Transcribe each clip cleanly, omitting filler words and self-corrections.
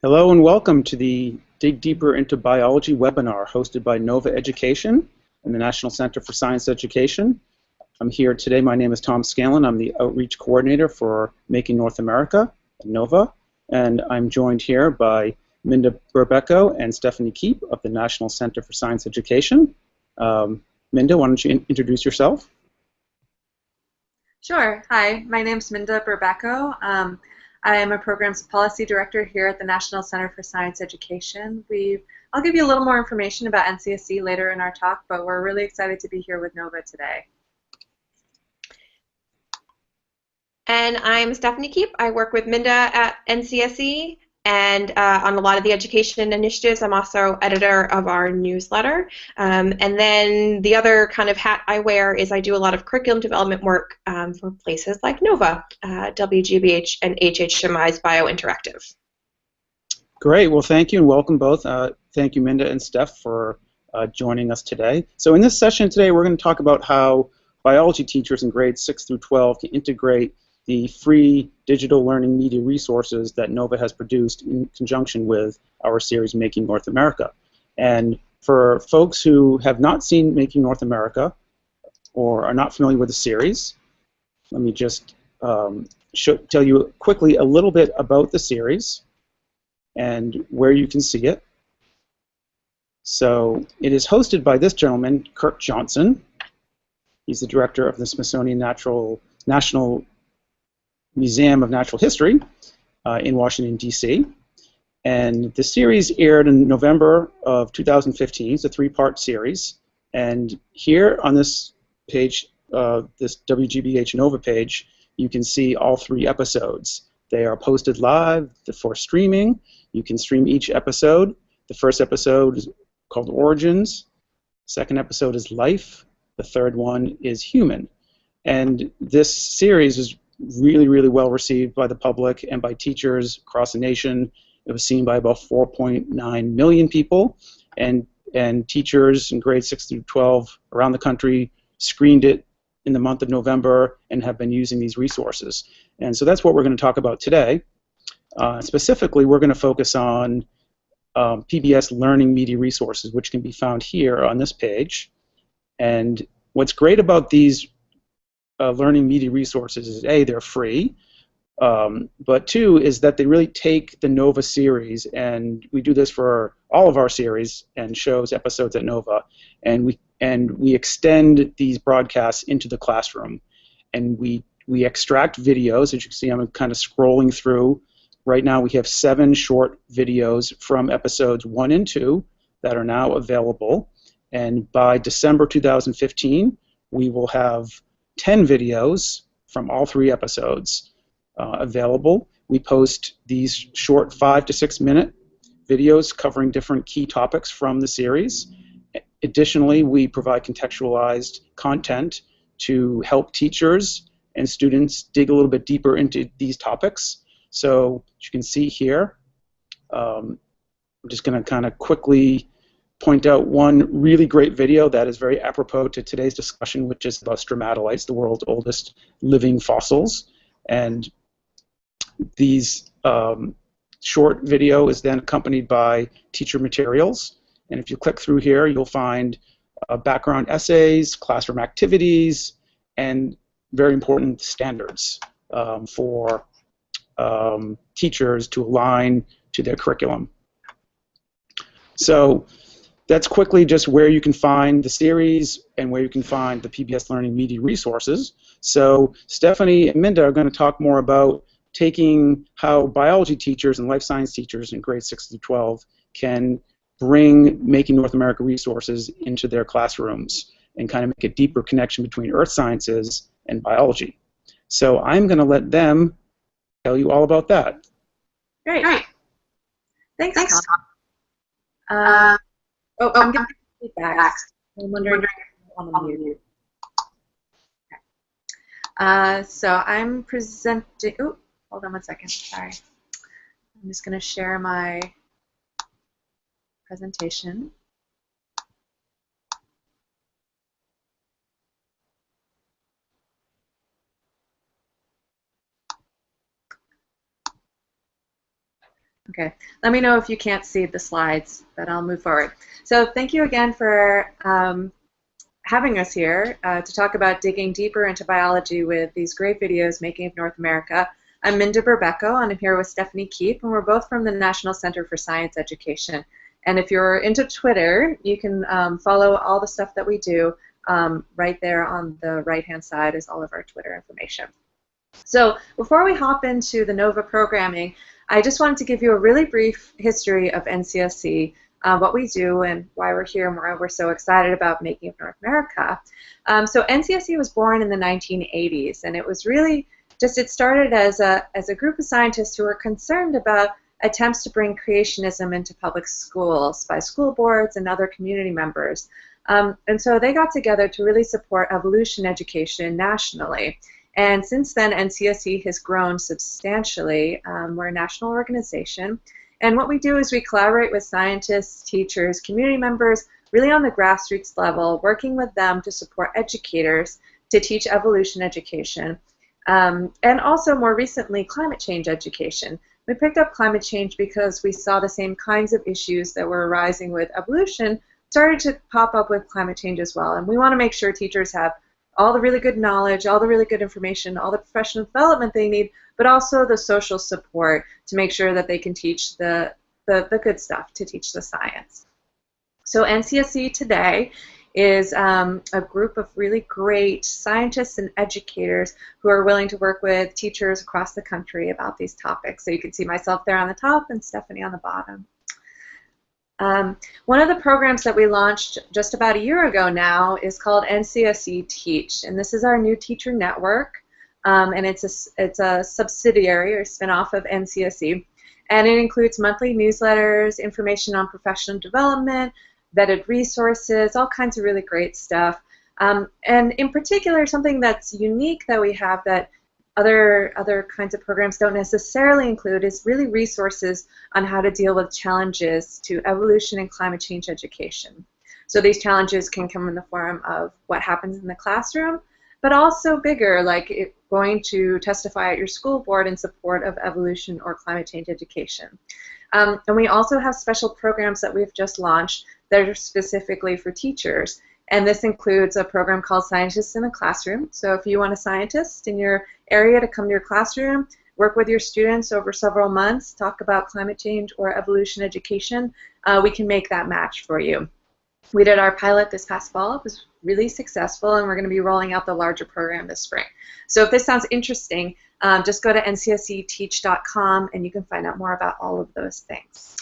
Hello and welcome to the Dig Deeper into Biology webinar hosted by Nova Education and the National Center for Science Education. I'm here today. My name is Tom Scanlon. I'm the Outreach Coordinator for Making North America at Nova, and I'm joined here by Minda Berbeco and Stephanie Keep of the National Center for Science Education. Minda, why don't you introduce yourself? Sure. Hi, my name is Minda Berbeco. I am a Programs Policy Director here at the National Center for Science Education. I'll give you a little more information about NCSE later in our talk, but we're really excited to be here with Nova today. And I'm Stephanie Keep. I work with Minda at NCSE and on a lot of the education initiatives. I'm also editor of our newsletter. And then the other kind of hat I wear is I do a lot of curriculum development work for places like Nova, WGBH, and HHMI's BioInteractive. Great. Well, thank you and welcome both. Thank you, Minda and Steph, for joining us today. So in this session today, we're going to talk about how biology teachers in grades 6 through 12 can integrate the free digital learning media resources that Nova has produced in conjunction with our series Making North America. And for folks who have not seen Making North America or are not familiar with the series, let me just tell you quickly a little bit about the series and where you can see it. So it is hosted by this gentleman, Kirk Johnson. He's the director of the Smithsonian National Museum of Natural History in Washington, D.C. And the series aired in November of 2015. It's a three-part series. And here on this page, this WGBH Nova page, you can see all 3 episodes. They are posted live for streaming. You can stream each episode. The first episode is called Origins. Second episode is Life. The third one is Human. And this series is really, really well received by the public and by teachers across the nation. It was seen by about 4.9 million people, and teachers in grades 6 through 12 around the country screened it in the month of November and have been using these resources. And so that's what we're going to talk about today. Specifically, we're going to focus on PBS learning media resources, which can be found here on this page. And what's great about these learning media resources is A, they're free, but 2 is that they really take the Nova series, and we do this for all of our series and shows, episodes at Nova, and we extend these broadcasts into the classroom, and we extract videos. As you can see, I'm kind of scrolling through. Right now we have 7 short videos from episodes 1 and 2 that are now available, and by December 2015 we will have 10 videos from all 3 episodes available. We post these short 5 to 6 minute videos covering different key topics from the series. Additionally, we provide contextualized content to help teachers and students dig a little bit deeper into these topics. So as you can see here, I'm just going to kind of quickly point out one really great video that is very apropos to today's discussion, which is about stromatolites, the world's oldest living fossils. And these short video is then accompanied by teacher materials. And if you click through here, you'll find background essays, classroom activities, and very important standards for teachers to align to their curriculum. So that's quickly just where you can find the series and where you can find the PBS Learning Media resources. So Stephanie and Minda are going to talk more about taking how biology teachers and life science teachers in grades 6 through 12 can bring Making North America resources into their classrooms and kind of make a deeper connection between earth sciences and biology. So I'm going to let them tell you all about that. Great. Thanks, Tom. I'm getting feedback. I'm wondering if I want to mute. So I'm presenting. Oh, hold on one second. Sorry. I'm just going to share my presentation. Okay, let me know if you can't see the slides, but I'll move forward. So thank you again for having us here to talk about digging deeper into biology with these great videos, Making of North America. I'm Minda Berbeco, and I'm here with Stephanie Keep, and we're both from the National Center for Science Education. And if you're into Twitter, you can follow all the stuff that we do. Right there on the right-hand side is all of our Twitter information. So before we hop into the NOVA programming, I just wanted to give you a really brief history of NCSC, what we do and why we're here and why we're so excited about Making of North America. So NCSC was born in the 1980s, and it was really just, it started as a group of scientists who were concerned about attempts to bring creationism into public schools by school boards and other community members. And so they got together to really support evolution education nationally. And since then, NCSC has grown substantially. We're a national organization. And what we do is we collaborate with scientists, teachers, community members, really on the grassroots level, working with them to support educators to teach evolution education. And also, more recently, climate change education. We picked up climate change because we saw the same kinds of issues that were arising with evolution started to pop up with climate change as well. And we want to make sure teachers have all the really good knowledge, all the really good information, all the professional development they need, but also the social support to make sure that they can teach the good stuff, to teach the science. So NCSC today is a group of really great scientists and educators who are willing to work with teachers across the country about these topics. So you can see myself there on the top and Stephanie on the bottom. One of the programs that we launched just about a year ago now is called NCSC Teach, and this is our new teacher network, and it's a subsidiary or spinoff of NCSC, and it includes monthly newsletters, information on professional development, vetted resources, all kinds of really great stuff. And in particular, something that's unique that we have that other kinds of programs don't necessarily include is really resources on how to deal with challenges to evolution and climate change education. So these challenges can come in the form of what happens in the classroom, but also bigger, like going to testify at your school board in support of evolution or climate change education. And we also have special programs that we've just launched that are specifically for teachers. And this includes a program called Scientists in the Classroom. So if you want a scientist in your area to come to your classroom, work with your students over several months, talk about climate change or evolution education, we can make that match for you. We did our pilot this past fall. It was really successful, and we're going to be rolling out the larger program this spring. So if this sounds interesting, just go to ncscteach.com and you can find out more about all of those things.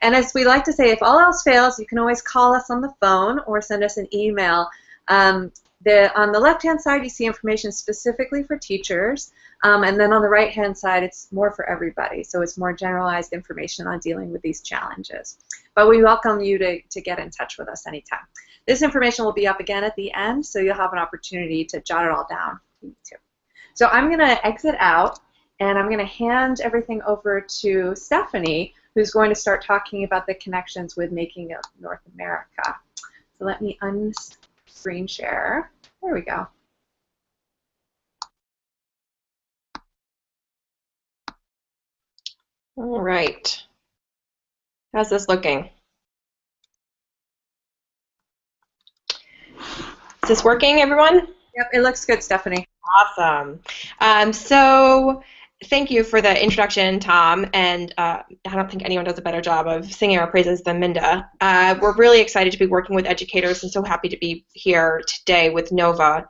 And as we like to say, if all else fails, you can always call us on the phone or send us an email. On the left-hand side, you see information specifically for teachers, and then on the right-hand side, it's more for everybody. So it's more generalized information on dealing with these challenges. But we welcome you to get in touch with us anytime. This information will be up again at the end, so you'll have an opportunity to jot it all down if you need to. So I'm going to exit out, and I'm going to hand everything over to Stephanie, who's going to start talking about the connections with Making of North America. So let me unscreen share. There we go. All right. How's this looking? Is this working, everyone? Yep, it looks good, Stephanie. Awesome. So thank you for the introduction, Tom, and I don't think anyone does a better job of singing our praises than Minda. We're really excited to be working with educators and so happy to be here today with NOVA.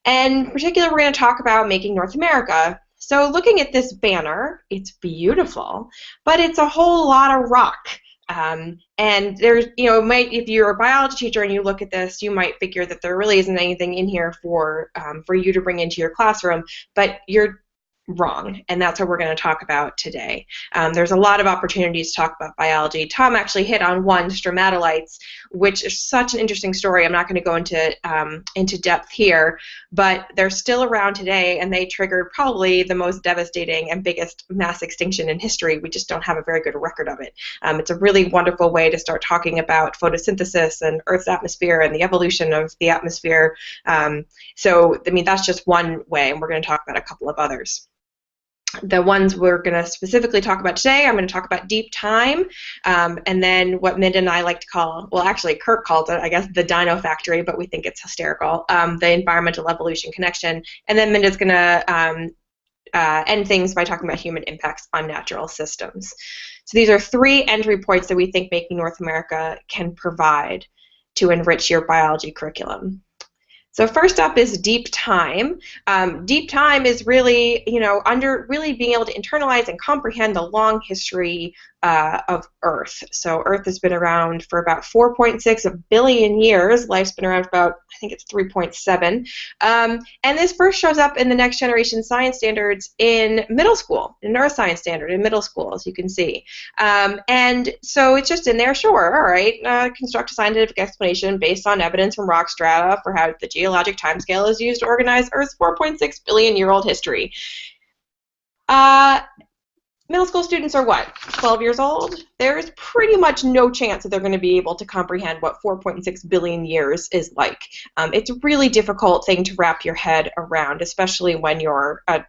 And in particular, we're going to talk about Making North America. So looking at this banner, it's beautiful, but it's a whole lot of rock. And there's, if you're a biology teacher and you look at this, you might figure that there really isn't anything in here for you to bring into your classroom, but you're wrong, and that's what we're going to talk about today. There's a lot of opportunities to talk about biology. Tom actually hit on one, Stromatolites, which is such an interesting story. I'm not going to go into depth here, but they're still around today, and they triggered probably the most devastating and biggest mass extinction in history. We just don't have a very good record of it. It's a really wonderful way to start talking about photosynthesis and Earth's atmosphere and the evolution of the atmosphere. So, I mean, that's just one way, and we're going to talk about a couple of others. The ones we're going to specifically talk about today, I'm going to talk about deep time, and then what Minda and I like to call, well, actually Kirk called it, I guess, the dino factory, but we think it's hysterical, the environmental evolution connection, and then Minda's going to end things by talking about human impacts on natural systems. So these are 3 entry points that we think Making North America can provide to enrich your biology curriculum. So first up is deep time. Deep time is really, under really being able to internalize and comprehend the long history of Earth. So Earth has been around for about 4.6 billion years. Life's been around for about, I think it's 3.7. And this first shows up in the next generation science standards in middle school, in Earth science standard in middle school, as you can see. And so it's just in there, sure, all right, construct a scientific explanation based on evidence from rock strata for how the geologic timescale is used to organize Earth's 4.6 billion year old history. Middle school students are what, 12 years old? There's pretty much no chance that they're going to be able to comprehend what 4.6 billion years is like. It's a really difficult thing to wrap your head around, especially when you're a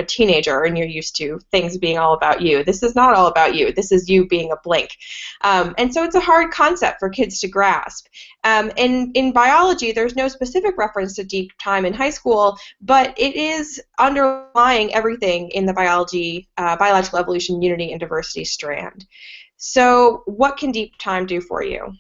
teenager and you're used to things being all about you. This is not all about you. This is you being a blink. And so it's a hard concept for kids to grasp. In biology, there's no specific reference to deep time in high school, but it is underlying everything in the biological evolution, unity, and diversity strand. So what can deep time do for you?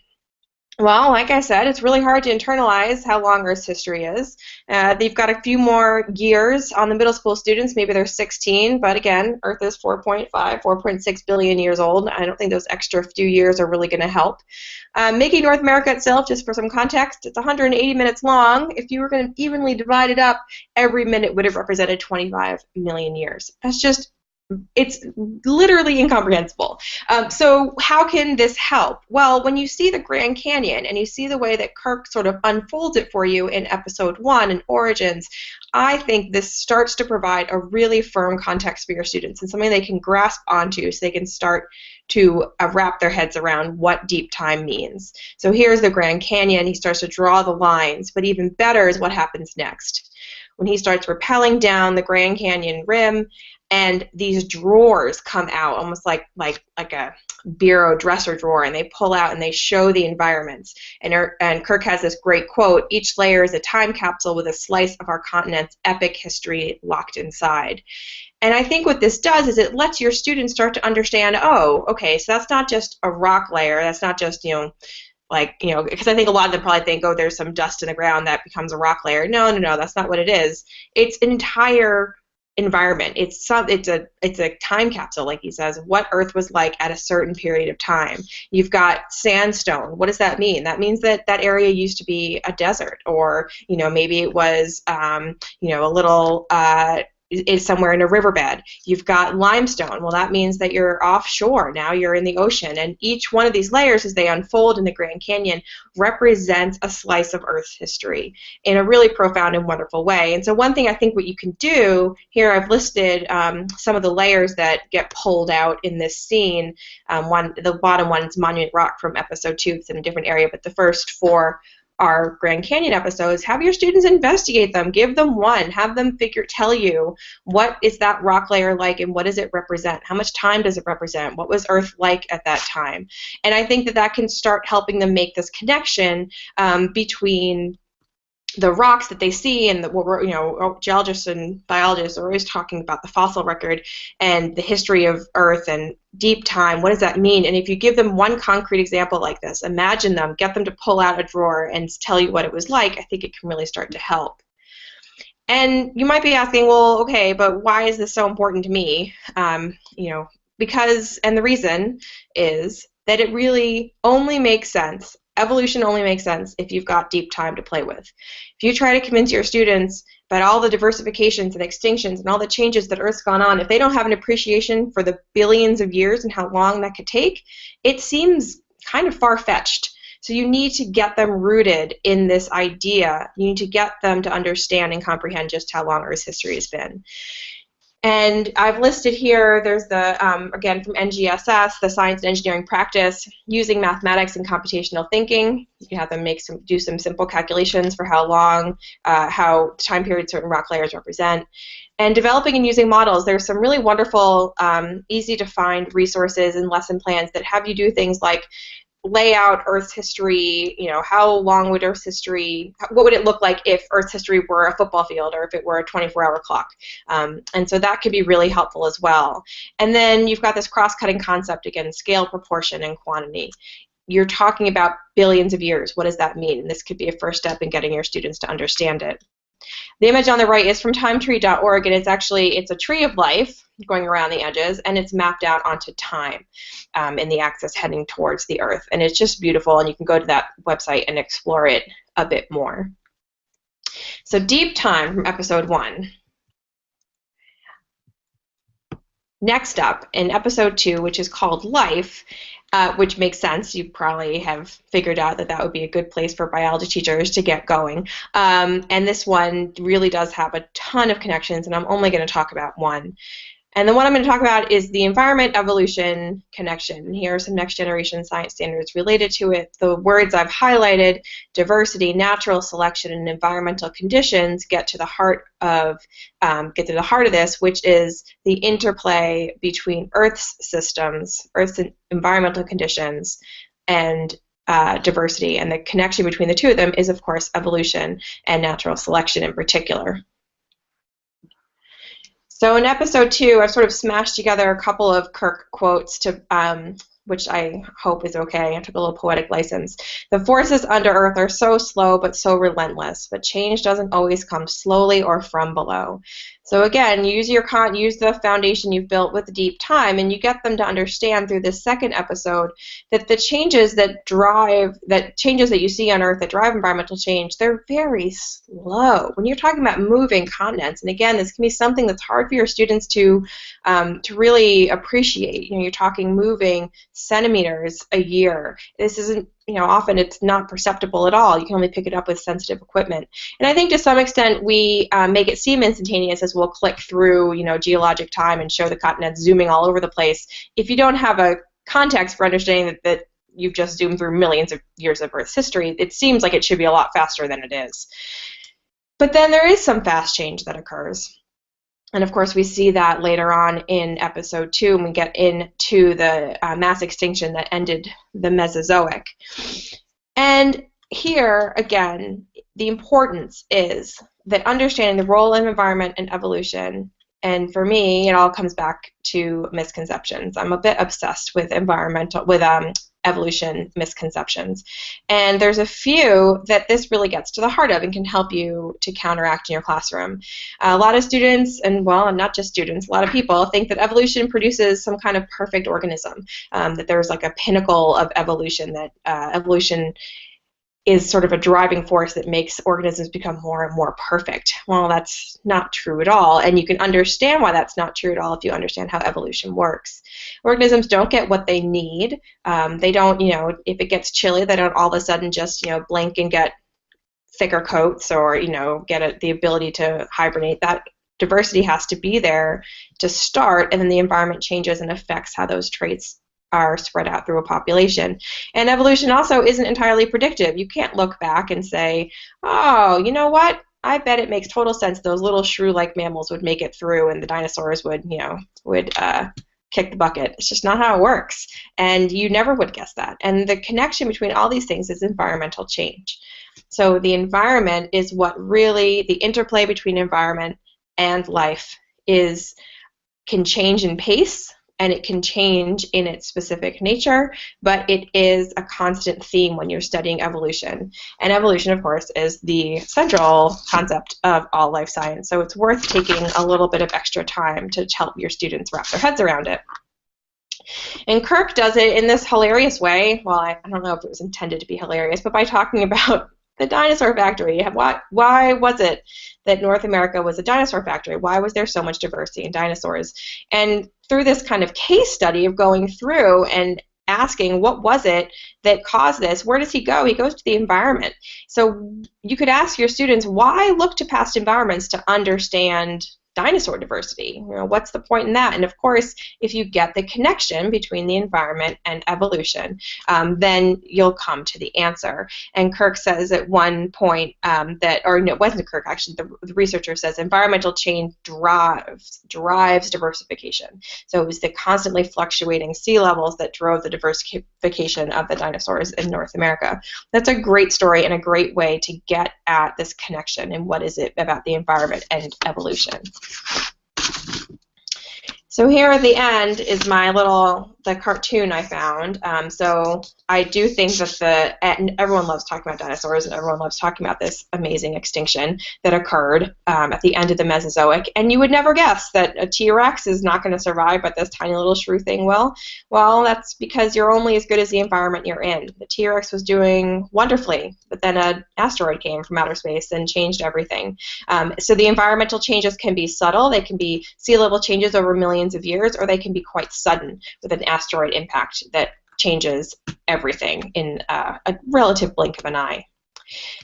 Well, like I said, it's really hard to internalize how long Earth's history is. They've got a few more years on the middle school students. Maybe they're 16, but again, Earth is 4.6 billion years old. I don't think those extra few years are really going to help. Making North America itself, just for some context, it's 180 minutes long. If you were going to evenly divide it up, every minute would have represented 25 million years. It's literally incomprehensible. So how can this help? Well, when you see the Grand Canyon and you see the way that Kirk sort of unfolds it for you in episode 1 in Origins, I think this starts to provide a really firm context for your students and something they can grasp onto so they can start to wrap their heads around what deep time means. So here's the Grand Canyon. He starts to draw the lines, but even better is what happens next. When he starts rappelling down the Grand Canyon rim, and these drawers come out, almost like a bureau dresser drawer, and they pull out and they show the environments. And Kirk has this great quote: "Each layer is a time capsule with a slice of our continent's epic history locked inside." And I think what this does is it lets your students start to understand, oh, okay, so that's not just a rock layer, that's not just, because I think a lot of them probably think, oh, there's some dust in the ground that becomes a rock layer. No, that's not what it is. It's an entire environment. It's a time capsule, like he says, what Earth was like at a certain period of time. You've got sandstone. What does that mean? That means that that area used to be a desert, or maybe it was a little is somewhere in a riverbed. You've got limestone. Well, that means that you're offshore. Now you're in the ocean. And each one of these layers, as they unfold in the Grand Canyon, represents a slice of Earth's history in a really profound and wonderful way. And so one thing I think what you can do, here I've listed some of the layers that get pulled out in this scene. The bottom one is Monument Rock from episode 2. It's in a different area, but the first 4 our Grand Canyon episodes, have your students investigate them, give them one, have them tell you what is that rock layer like and what does it represent, how much time does it represent, what was Earth like at that time. And I think that can start helping them make this connection between the rocks that they see, and geologists and biologists are always talking about the fossil record and the history of Earth and deep time. What does that mean? And if you give them one concrete example like this, imagine them, get them to pull out a drawer and tell you what it was like, I think it can really start to help. And you might be asking, well, okay, but why is this so important to me? Because, and the reason is that it really only makes sense. Evolution only makes sense if you've got deep time to play with. If you try to convince your students about all the diversifications and extinctions and all the changes that Earth's gone on, if they don't have an appreciation for the billions of years and how long that could take, it seems kind of far-fetched. So you need to get them rooted in this idea. You need to get them to understand and comprehend just how long Earth's history has been. And I've listed here, there's the, again, from NGSS, the science and engineering practice, using mathematics and computational thinking. You can have them do some simple calculations for how long, how time period certain rock layers represent. And developing and using models. There's some really wonderful, easy to find resources and lesson plans that have you do things like lay out Earth's history, how long would Earth's history, what would it look like if Earth's history were a football field or if it were a 24-hour clock? And so that could be really helpful as well. And then you've got this cross-cutting concept, again, scale, proportion, and quantity. You're talking about billions of years. What does that mean? And this could be a first step in getting your students to understand it. The image on the right is from timetree.org, and it's a tree of life going around the edges, and it's mapped out onto time in the axis heading towards the Earth. And it's just beautiful, and you can go to that website and explore it a bit more. So deep time from episode 1. Next up, in episode 2, which is called Life, which makes sense. You probably have figured out that that would be a good place for biology teachers to get going. And this one really does have a ton of connections, and I'm only going to talk about one. And the one I'm going to talk about is the environment-evolution connection. And here are some next-generation science standards related to it. The words I've highlighted, diversity, natural selection, and environmental conditions, get to the heart of this, which is the interplay between Earth's systems, Earth's environmental conditions, and diversity. And the connection between the two of them is, of course, evolution and natural selection in particular. So in episode 2, I've sort of smashed together a couple of Kirk quotes which I hope is okay. I took a little poetic license. The forces under Earth are so slow but so relentless, but change doesn't always come slowly or from below. So again, use the foundation you've built with deep time, and you get them to understand through this second episode that the changes that you see on Earth that drive environmental change, they're very slow. When you're talking about moving continents, and again, this can be something that's hard for your students to really appreciate. You're talking moving centimeters a year. This isn't, often it's not perceptible at all. You can only pick it up with sensitive equipment. And I think to some extent we make it seem instantaneous as we'll click through, geologic time and show the continents zooming all over the place. If you don't have a context for understanding that you've just zoomed through millions of years of Earth's history, it seems like it should be a lot faster than it is. But then there is some fast change that occurs. And of course, we see that later on in episode 2 when we get into the mass extinction that ended the Mesozoic. And here, again, the importance is that understanding the role of environment and evolution, and for me, it all comes back to misconceptions. I'm a bit obsessed with evolution misconceptions. And there's a few that this really gets to the heart of and can help you to counteract in your classroom. A lot of students, and well, not just students, a lot of people think that evolution produces some kind of perfect organism, that there's like a pinnacle of evolution, that evolution is sort of a driving force that makes organisms become more and more perfect. Well, that's not true at all, and you can understand why that's not true at all if you understand how evolution works. Organisms don't get what they need. They don't, if it gets chilly, they don't all of a sudden just, blink and get thicker coats or, get the ability to hibernate. That diversity has to be there to start, and then the environment changes and affects how those traits are spread out through a population. And evolution also isn't entirely predictive. You can't look back and say, oh, you know what? I bet it makes total sense those little shrew-like mammals would make it through and the dinosaurs would kick the bucket. It's just not how it works. And you never would guess that. And the connection between all these things is environmental change. So the environment is what really, the interplay between environment and life can change in pace, and it can change in its specific nature, but it is a constant theme when you're studying evolution. And evolution, of course, is the central concept of all life science, so it's worth taking a little bit of extra time to help your students wrap their heads around it. And Kirk does it in this hilarious way. Well, I don't know if it was intended to be hilarious, but by talking about the dinosaur factory. Why was it that North America was a dinosaur factory? Why was there so much diversity in dinosaurs? And through this kind of case study of going through and asking what was it that caused this, where does he go? He goes to the environment. So you could ask your students, why look to past environments to understand dinosaur diversity. What's the point in that? And of course, if you get the connection between the environment and evolution, then you'll come to the answer. And Kirk says at one point or no, it wasn't Kirk, actually, the researcher says environmental change drives diversification. So it was the constantly fluctuating sea levels that drove the diversification of the dinosaurs in North America. That's a great story and a great way to get at this connection and what is it about the environment and evolution. So here at the end is the cartoon I found. So I do think that everyone loves talking about dinosaurs, and everyone loves talking about this amazing extinction that occurred at the end of the Mesozoic. And you would never guess that a T-Rex is not going to survive, but this tiny little shrew thing will. Well, that's because you're only as good as the environment you're in. The T-Rex was doing wonderfully, but then an asteroid came from outer space and changed everything. So the environmental changes can be subtle. They can be sea level changes over millions of years, or they can be quite sudden with an asteroid impact that changes everything in a relative blink of an eye.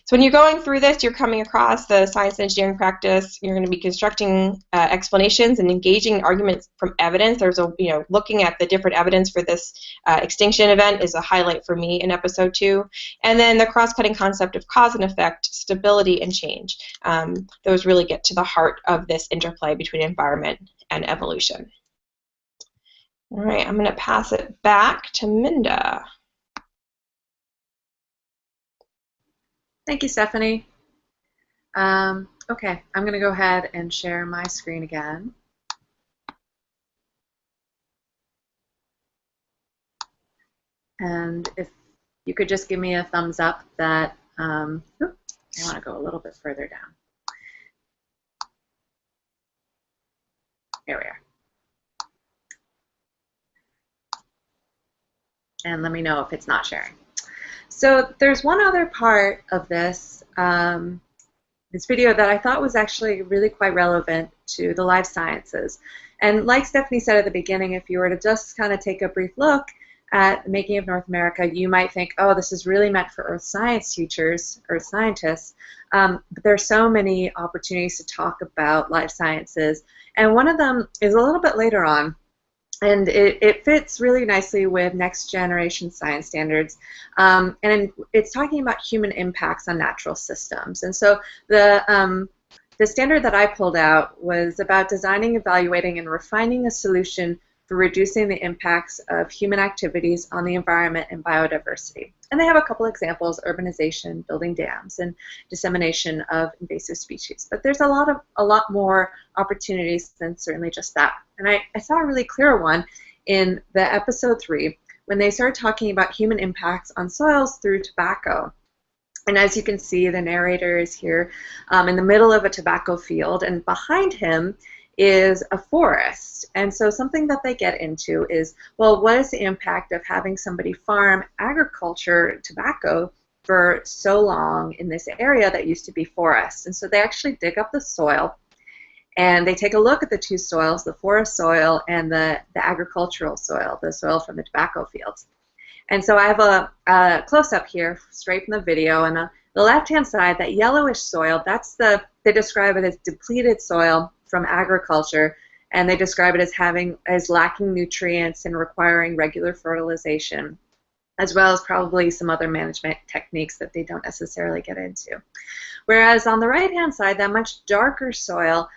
So when you're going through this, you're coming across the science and engineering practice. You're going to be constructing explanations and engaging arguments from evidence. There's looking at the different evidence for this extinction event is a highlight for me in episode 2. And then the cross-cutting concept of cause and effect, stability, and change. Those really get to the heart of this interplay between environment and evolution. All right, I'm going to pass it back to Minda. Thank you, Stephanie. Okay, I'm going to go ahead and share my screen again. And if you could just give me a thumbs up that, I want to go a little bit further down. Here we are. And let me know if it's not sharing. So there's one other part of this video that I thought was actually really quite relevant to the life sciences. And like Stephanie said at the beginning, if you were to just kind of take a brief look at the making of North America, you might think, oh, this is really meant for earth science teachers, earth scientists. But there are so many opportunities to talk about life sciences. And one of them is a little bit later on. And it fits really nicely with next generation science standards. And it's talking about human impacts on natural systems. And so the standard that I pulled out was about designing, evaluating, and refining a solution for reducing the impacts of human activities on the environment and biodiversity. And they have a couple examples: urbanization, building dams, and dissemination of invasive species. But there's a lot more opportunities than certainly just that. And I saw a really clear one in the episode 3 when they started talking about human impacts on soils through tobacco. And as you can see, the narrator is here in the middle of a tobacco field, and behind him is a forest. And so something that they get into is, well, what is the impact of having somebody farm agriculture tobacco for so long in this area that used to be forest? And so they actually dig up the soil and they take a look at the two soils, the forest soil and the agricultural soil, the soil from the tobacco fields. And so I have a close-up here straight from the video, and on the left-hand side, that yellowish soil, they describe it as depleted soil from agriculture, and they describe it as lacking nutrients and requiring regular fertilization, as well as probably some other management techniques that they don't necessarily get into. Whereas on the right-hand side, that much darker soil,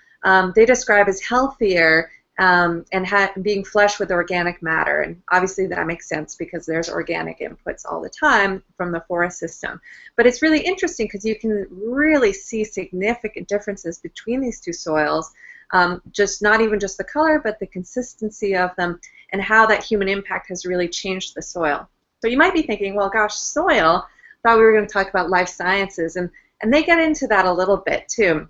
they describe as healthier and being flush with organic matter. And obviously that makes sense because there's organic inputs all the time from the forest system. But it's really interesting because you can really see significant differences between these two soils, just not even just the color, but the consistency of them and how that human impact has really changed the soil. So you might be thinking, well, gosh, soil, thought we were going to talk about life sciences, and they get into that a little bit too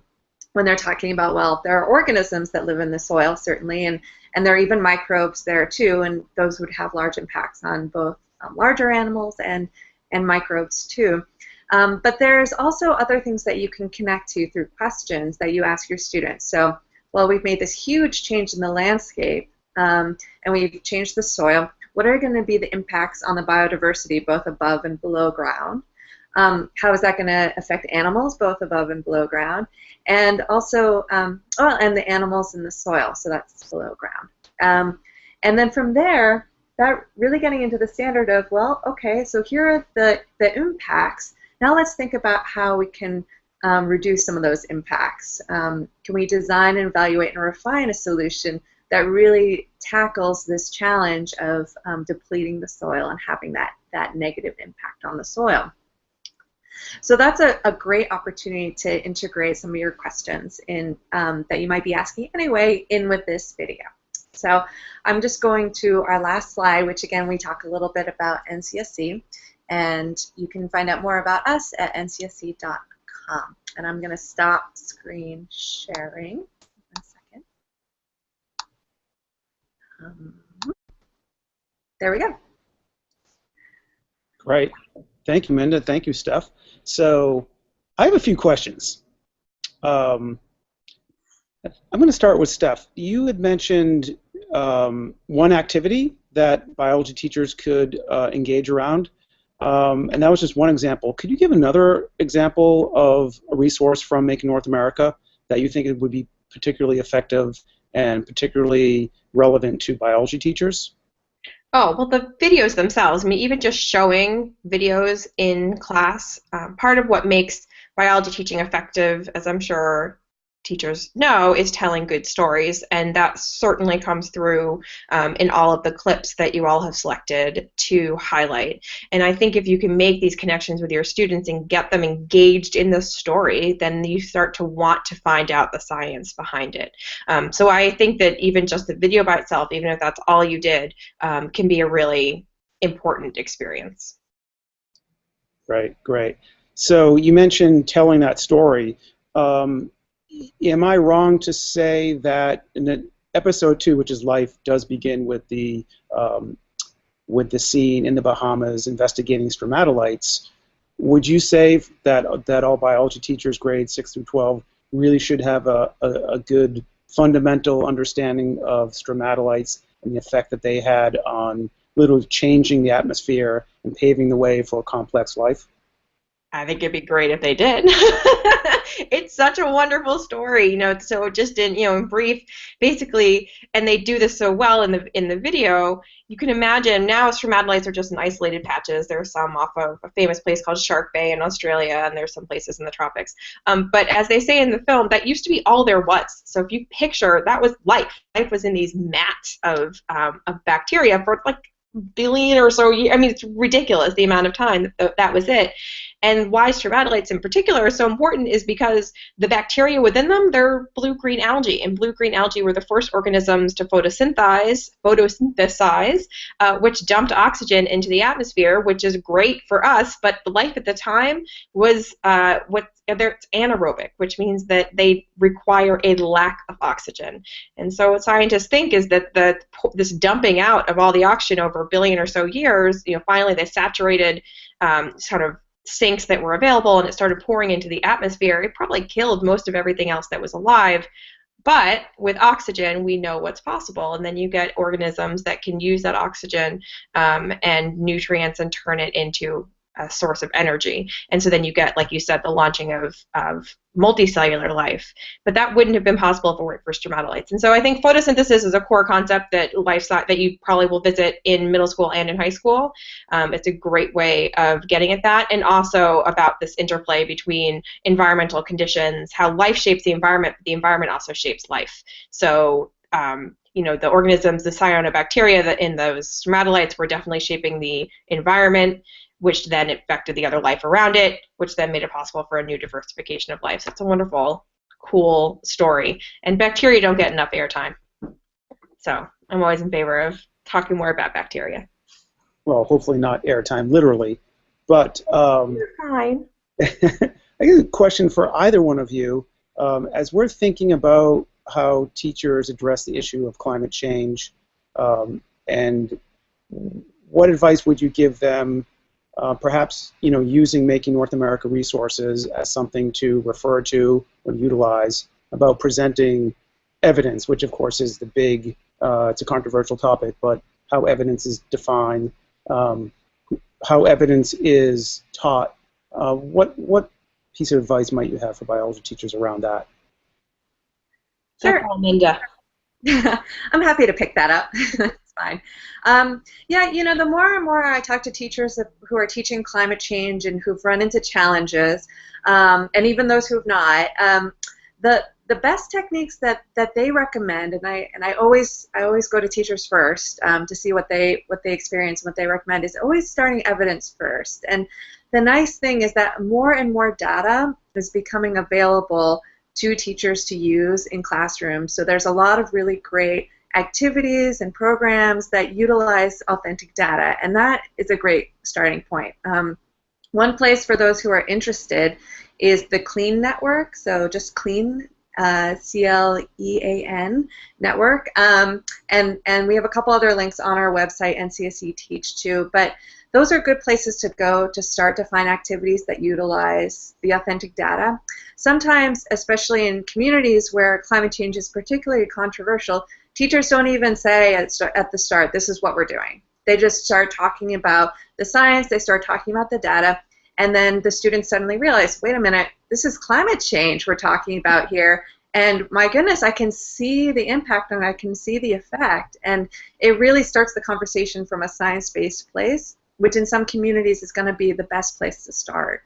when they're talking about, well, there are organisms that live in the soil, certainly, and there are even microbes there too, and those would have large impacts on both larger animals and microbes too. But there's also other things that you can connect to through questions that you ask your students. So, well, we've made this huge change in the landscape, and we've changed the soil. What are going to be the impacts on the biodiversity, both above and below ground? How is that going to affect animals, both above and below ground? And also, and the animals in the soil, so that's below ground. And then from there, that really getting into the standard of, well, okay, so here are the impacts. Now let's think about how we can reduce some of those impacts. Can we design and evaluate and refine a solution that really tackles this challenge of depleting the soil and having that negative impact on the soil? So that's a great opportunity to integrate some of your questions in that you might be asking anyway in with this video. So I'm just going to our last slide, which again we talk a little bit about NCSC, and you can find out more about us at ncsc.com. And I'm going to stop screen sharing. 1 second. There we go. Great. Thank you, Minda. Thank you, Steph. So I have a few questions. I'm going to start with Steph. You had mentioned one activity that biology teachers could engage around, and that was just one example. Could you give another example of a resource from Making North America that you think it would be particularly effective and particularly relevant to biology teachers? Oh, well, the videos themselves, I mean, even just showing videos in class, part of what makes biology teaching effective, as I'm sure teachers know, is telling good stories, and that certainly comes through in all of the clips that you all have selected to highlight. And I think if you can make these connections with your students and get them engaged in the story, then you start to want to find out the science behind it. So I think that even just the video by itself, even if that's all you did, can be a really important experience. Right, great. So you mentioned telling that story. Am I wrong to say that in the episode 2, which is Life, does begin with the scene in the Bahamas investigating stromatolites? Would you say that all biology teachers grades 6 through 12 really should have a good fundamental understanding of stromatolites and the effect that they had on literally changing the atmosphere and paving the way for complex life? I think it'd be great if they did. It's such a wonderful story, you know. So just in brief, basically, and they do this so well in the video. You can imagine now stromatolites are just in isolated patches. There's some off of a famous place called Shark Bay in Australia, and there's some places in the tropics. But as they say in the film, that used to be all there was. So if you picture, that was life. Life was in these mats of bacteria for like billion or so years. I mean, it's ridiculous the amount of time that was it. And why stromatolites in particular are so important is because the bacteria within them, they're blue-green algae. And blue-green algae were the first organisms to photosynthesize, which dumped oxygen into the atmosphere, which is great for us. But the life at the time was they're anaerobic, which means that they require a lack of oxygen. And so what scientists think is that this dumping out of all the oxygen over a billion or so years, finally they saturated sort of sinks that were available, and it started pouring into the atmosphere. It probably killed most of everything else that was alive. But with oxygen, we know what's possible, and then you get organisms that can use that oxygen and nutrients and turn it into a source of energy. And so then you get, like you said, the launching of multicellular life. But that wouldn't have been possible if it weren't for stromatolites. And so I think photosynthesis is a core concept that that you probably will visit in middle school and in high school. It's a great way of getting at that, and also about this interplay between environmental conditions, how life shapes the environment, but the environment also shapes life. So the organisms, the cyanobacteria that in those stromatolites were definitely shaping the environment, which then affected the other life around it, which then made it possible for a new diversification of life. So it's a wonderful, cool story. And bacteria don't get enough airtime. So I'm always in favor of talking more about bacteria. Well, hopefully not airtime, literally. But You're fine. I guess a question for either one of you. As we're thinking about how teachers address the issue of climate change, and what advice would you give them, perhaps using Making North America resources as something to refer to or utilize about presenting evidence, which of course is the big, it's a controversial topic, but how evidence is defined, how evidence is taught What piece of advice might you have for biology teachers around that? Sure. Minda. I'm happy to pick that up. It's fine. Yeah, you know, the more and more I talk to teachers who are teaching climate change and who've run into challenges, and even those who have not, the best techniques that they recommend, and I always go to teachers first to see what they experience and what they recommend, is always starting evidence first. And the nice thing is that more and more data is becoming available to teachers to use in classrooms. So there's a lot of really great activities and programs that utilize authentic data, and that is a great starting point. One place for those who are interested is the CLEAN network, so just CLEAN, CLEAN network, and we have a couple other links on our website, NCSE Teach too, but those are good places to go to start to find activities that utilize the authentic data. Sometimes, especially in communities where climate change is particularly controversial, teachers don't even say at the start, this is what we're doing. They just start talking about the science, they start talking about the data, and then the students suddenly realize, wait a minute, this is climate change we're talking about here, and my goodness, I can see the impact and I can see the effect, and it really starts the conversation from a science-based place, which in some communities is going to be the best place to start.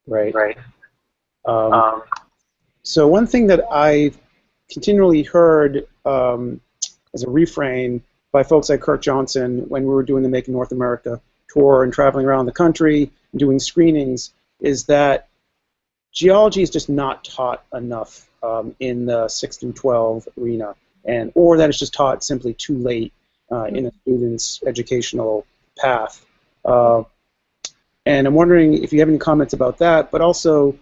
Right. So one thing that I've continually heard as a refrain by folks like Kurt Johnson when we were doing the Make North America tour and traveling around the country and doing screenings is that geology is just not taught enough in the 6 through 12 arena, or that it's just taught simply too late in a student's educational path. And I'm wondering if you have any comments about that, but also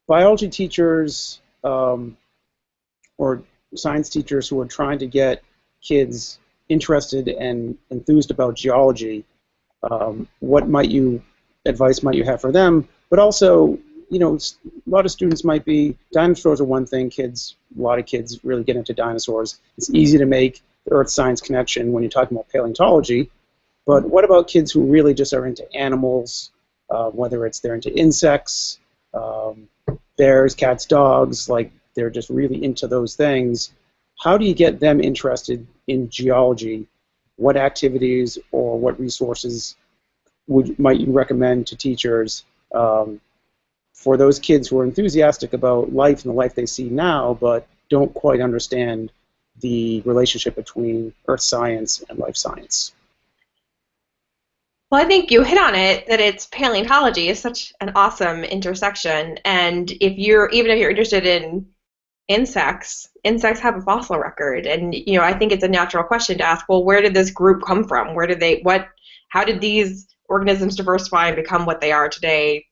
biology teachers or science teachers who are trying to get kids interested and enthused about geology, what advice might you have for them? But also, you know, a lot of students might be, dinosaurs are one thing, a lot of kids really get into dinosaurs. It's easy to make the earth science connection when you're talking about paleontology, but what about kids who really just are into animals, whether they're into insects, bears, cats, dogs, like they're just really into those things. How do you get them interested in geology? What activities or what resources might you recommend to teachers for those kids who are enthusiastic about life and the life they see now, but don't quite understand the relationship between earth science and life science? Well, I think you hit on it, that it's paleontology is such an awesome intersection, and even if you're interested in insects have a fossil record, and you know, I think it's a natural question to ask, well, where did this group come from? How did these organisms diversify and become what they are today?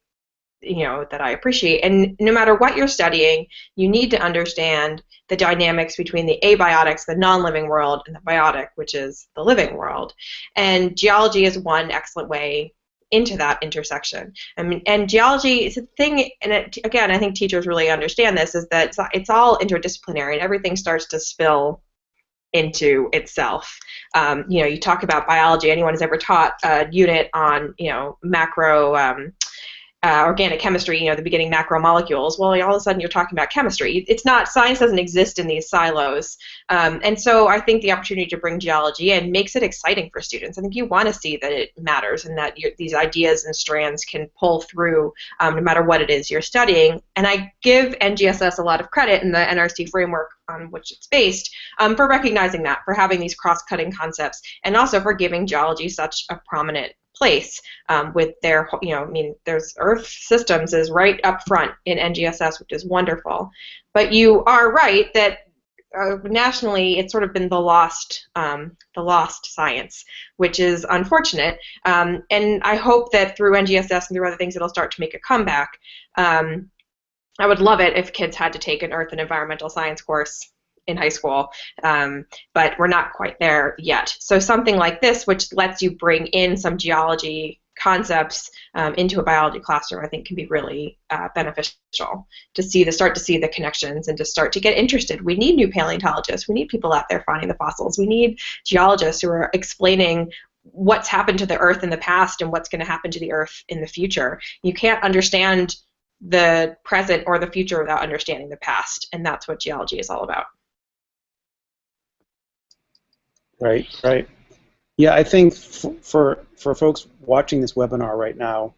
You know, that I appreciate. And no matter what you're studying, you need to understand the dynamics between the abiotics, the non-living world, and the biotic, which is the living world. And geology is one excellent way into that intersection. I mean, and geology is a thing, and again, I think teachers really understand this, is that it's all interdisciplinary, and everything starts to spill into itself. You know, you talk about biology, anyone who's ever taught a unit on, you know, macro organic chemistry, you know, the beginning macromolecules, well, all of a sudden you're talking about chemistry. It's not, science doesn't exist in these silos. And so I think the opportunity to bring geology in makes it exciting for students. I think you want to see that it matters and that these ideas and strands can pull through no matter what it is you're studying. And I give NGSS a lot of credit in the NRC framework on which it's based for recognizing that, for having these cross-cutting concepts, and also for giving geology such a prominent place with their, you know, I mean, there's Earth Systems is right up front in NGSS, which is wonderful. But you are right that nationally it's sort of been the lost science, which is unfortunate. And I hope that through NGSS and through other things it'll start to make a comeback. I would love it if kids had to take an Earth and environmental science course in high school, but we're not quite there yet. So something like this, which lets you bring in some geology concepts into a biology classroom, I think can be really beneficial to start to see the connections and to start to get interested. We need new paleontologists. We need people out there finding the fossils. We need geologists who are explaining what's happened to the Earth in the past and what's going to happen to the Earth in the future. You can't understand the present or the future without understanding the past, and that's what geology is all about. Right, right. Yeah, I think for folks watching this webinar right now,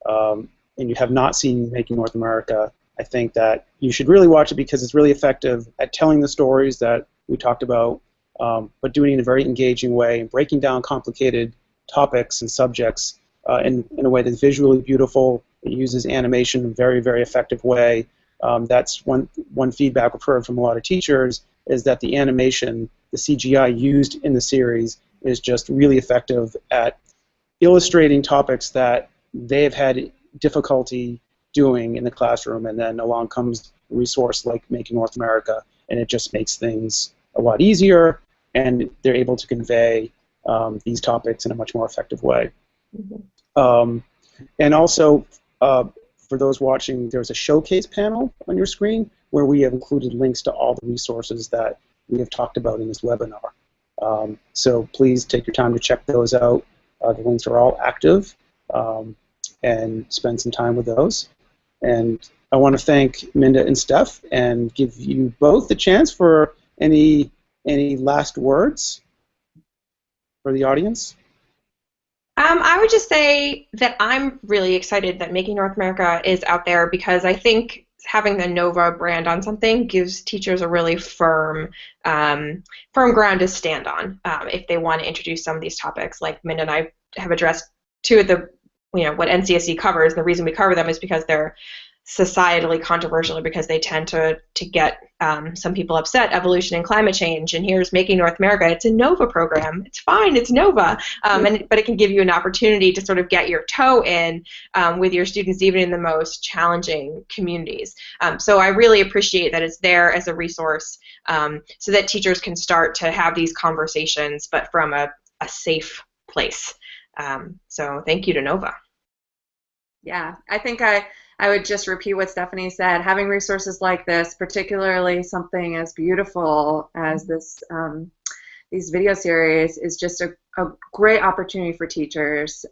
and you have not seen Making North America, I think that you should really watch it because it's really effective at telling the stories that we talked about, but doing it in a very engaging way and breaking down complicated topics and subjects in a way that's visually beautiful. It uses animation in a very, very effective way. That's one feedback we've heard from a lot of teachers is that the animation, the CGI used in the series is just really effective at illustrating topics that they've had difficulty doing in the classroom, and then along comes a resource like Making North America, and it just makes things a lot easier, and they're able to convey these topics in a much more effective way. Mm-hmm. And also, for those watching, there's a showcase panel on your screen where we have included links to all the resources that we have talked about in this webinar. So please take your time to check those out. The links are all active, and spend some time with those. And I want to thank Minda and Steph and give you both the chance for any last words for the audience. I would just say that I'm really excited that Making North America is out there because I think having the NOVA brand on something gives teachers a really firm ground to stand on if they want to introduce some of these topics. Like Minda and I have addressed two of the, what NCSE covers. The reason we cover them is because they're societally controversial or because they tend to get some people upset, evolution and climate change. And here's Making North America. It's a NOVA program. It's fine. It's NOVA. But it can give you an opportunity to sort of get your toe in with your students, even in the most challenging communities. So I really appreciate that it's there as a resource so that teachers can start to have these conversations, but from a safe place. So thank you to NOVA. Yeah, I think I would just repeat what Stephanie said. Having resources like this, particularly something as beautiful as this, these video series, is just a great opportunity for teachers.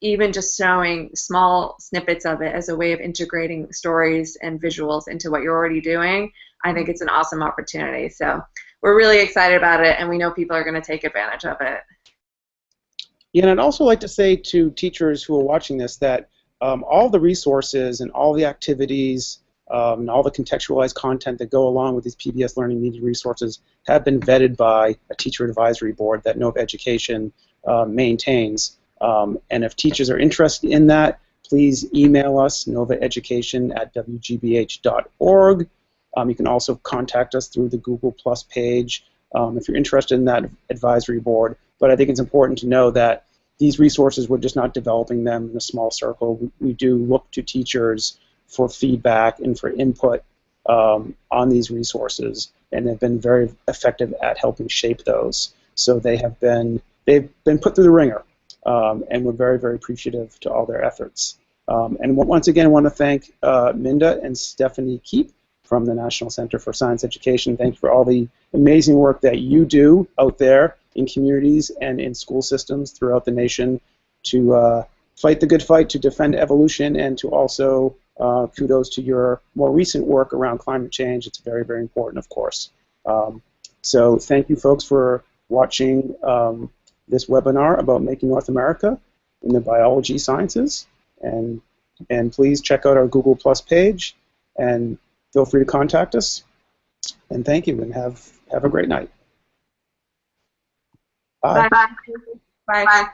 Even just showing small snippets of it as a way of integrating stories and visuals into what you're already doing, I think it's an awesome opportunity. So we're really excited about it, and we know people are going to take advantage of it. Yeah, and I'd also like to say to teachers who are watching this that all the resources and all the activities and all the contextualized content that go along with these PBS Learning Media resources have been vetted by a teacher advisory board that Nova Education maintains. And if teachers are interested in that, please email us, novaeducation@wgbh.org. You can also contact us through the Google Plus page if you're interested in that advisory board. But I think it's important to know that these resources, we're just not developing them in a small circle. We do look to teachers for feedback and for input on these resources, and they've been very effective at helping shape those. So they've been put through the ringer, and we're very, very appreciative to all their efforts. And once again, I want to thank Minda and Stephanie Keep from the National Center for Science Education. Thank you for all the amazing work that you do out there in communities and in school systems throughout the nation to fight the good fight, to defend evolution, and to also kudos to your more recent work around climate change. It's very, very important, of course. So thank you, folks, for watching this webinar about Making North America in the biology sciences. And please check out our Google Plus page, and feel free to contact us. And thank you, and have a great night. Bye. Bye. Bye.